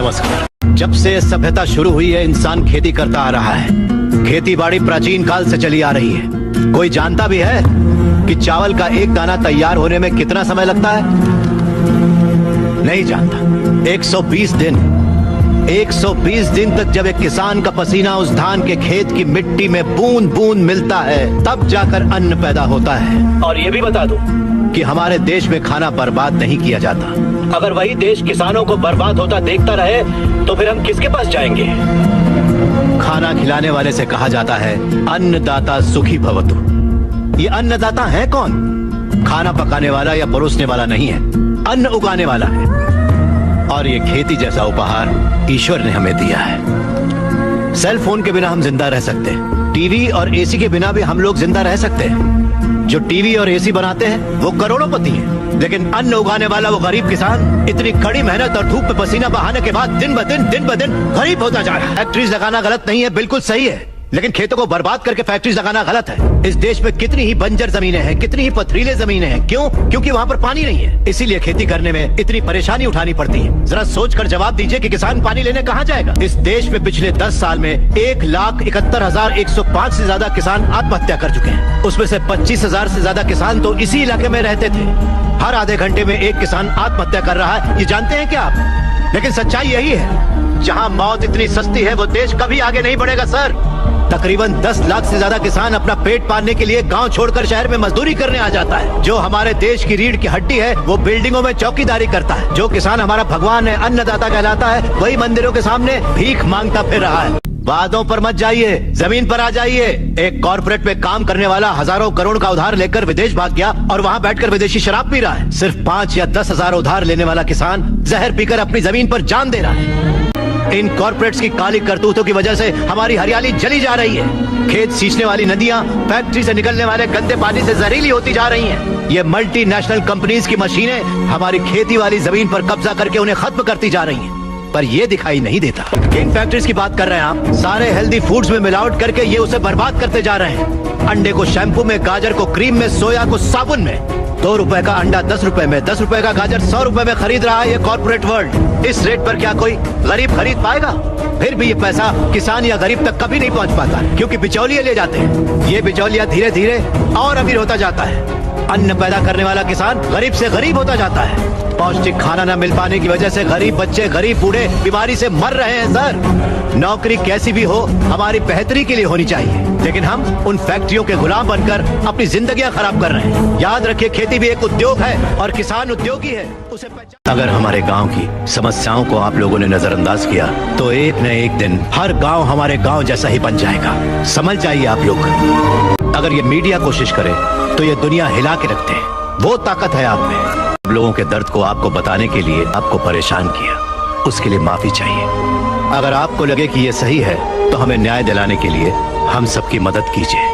नमस्कार। जब से सभ्यता शुरू हुई है इंसान खेती करता आ रहा है। खेती बाड़ी प्राचीन काल से चली आ रही है। कोई जानता भी है कि चावल का एक दाना तैयार होने में कितना समय लगता है? नहीं जानता। 120 दिन 120 दिन तक जब एक किसान का पसीना उस धान के खेत की मिट्टी में बूंद बूंद मिलता है, तब जाकर अन्न पैदा होता है। और ये भी बता दूं कि हमारे देश में खाना बर्बाद नहीं किया जाता। अगर वही देश किसानों को बर्बाद होता देखता रहे तो फिर हम किसके पास जाएंगे? खाना खिलाने वाले से कहा जाता है अन्नदाता सुखी भवतु। ये अन्नदाता है कौन? खाना पकाने वाला या परोसने वाला नहीं है, अन्न उगाने वाला है। और ये खेती जैसा उपहार ईश्वर ने हमें दिया है। सेल फोन के बिना हम जिंदा रह सकते हैं, टीवी और एसी के बिना भी हम लोग जिंदा रह सकते हैं। जो टीवी और एसी बनाते हैं वो करोड़ोंपति हैं, लेकिन अन्न उगाने वाला वो गरीब किसान इतनी कड़ी मेहनत और धूप में पसीना बहाने के बाद दिन ब दिन गरीब होता जा रहा है। फैक्ट्रीज लगाना गलत नहीं है, बिल्कुल सही है, लेकिन खेतों को बर्बाद करके फैक्ट्रीज लगाना गलत है। इस देश में कितनी ही बंजर जमीनें हैं, कितनी ही पथरीले जमीनें हैं। क्यों? क्योंकि वहाँ पर पानी नहीं है। इसीलिए खेती करने में इतनी परेशानी उठानी पड़ती है। जरा सोचकर जवाब दीजिए कि किसान पानी लेने कहाँ जाएगा? इस देश में पिछले 10 साल में 1,71,105 से ज्यादा किसान आत्महत्या कर चुके हैं। उसमें से 25,000 से ज्यादा किसान तो इसी इलाके में रहते थे। हर आधे घंटे में एक किसान आत्महत्या कर रहा है, ये जानते हैं क्या आप? लेकिन सच्चाई यही है, जहाँ मौत इतनी सस्ती है वो देश कभी आगे नहीं बढ़ेगा सर। तकरीबन 10 लाख से ज्यादा किसान अपना पेट पालने के लिए गांव छोड़कर शहर में मजदूरी करने आ जाता है। जो हमारे देश की रीढ़ की हड्डी है वो बिल्डिंगों में चौकीदारी करता है। जो किसान हमारा भगवान है, अन्नदाता कहलाता है, वही मंदिरों के सामने भीख मांगता फिर रहा है। वादों पर मत जाइए, जमीन पर आ जाइए। एक कॉर्पोरेट में काम करने वाला हजारों करोड़ का उधार लेकर विदेश भाग गया और वहाँ बैठकर विदेशी शराब पी रहा है। सिर्फ 5 या 10 हजार उधार लेने वाला किसान जहर पीकर अपनी जमीन पर जान दे रहा है। इन कॉर्पोरेट्स की काली करतूतों की वजह से हमारी हरियाली जली जा रही है। खेत सींचने वाली नदियां फैक्ट्री से निकलने वाले गंदे पानी से जहरीली होती जा रही हैं। ये मल्टीनेशनल कंपनीज की मशीनें हमारी खेती वाली जमीन पर कब्जा करके उन्हें खत्म करती जा रही हैं। पर ये दिखाई नहीं देता। किन फैक्ट्रीज की बात कर रहे हैं आप? सारे हेल्दी फूड्स में मिलावट करके ये उसे बर्बाद करते जा रहे हैं। अंडे को शैम्पू में, गाजर को क्रीम में, सोया को साबुन में। 2 रुपए का अंडा 10 रुपए में, 10 रुपए का गाजर 100 रुपए में खरीद रहा है ये कॉर्पोरेट वर्ल्ड। इस रेट पर क्या कोई गरीब खरीद पाएगा? फिर भी ये पैसा किसान या गरीब तक कभी नहीं पहुंच पाता, क्योंकि बिचौलिए ले जाते हैं। ये बिचौलिया धीरे धीरे और अमीर होता जाता है। अन्न पैदा करने वाला किसान गरीब से गरीब होता जाता है। पौष्टिक खाना न मिल पाने की वजह से गरीब बच्चे, गरीब बूढ़े बीमारी से मर रहे हैं सर। नौकरी कैसी भी हो हमारी बेहतरी के लिए होनी चाहिए, लेकिन हम उन फैक्ट्रियों के गुलाम बनकर अपनी जिंदगियां खराब कर रहे हैं। याद रखिए, खेती भी एक उद्योग है और किसान उद्योगी है, उसे अगर हमारे गांव की समस्याओं को आप लोगों ने नजरअंदाज किया तो एक न एक दिन हर गांव हमारे गांव जैसा ही बन जाएगा। समझ जाइए आप लोग। अगर ये मीडिया कोशिश करे तो ये दुनिया हिला के रखते हैं। वो ताकत है आप में। लोगों के दर्द को आपको बताने के लिए आपको परेशान किया, उसके लिए माफी चाहिए। अगर आपको लगे कि ये सही है तो हमें न्याय दिलाने के लिए हम सबकी मदद कीजिए।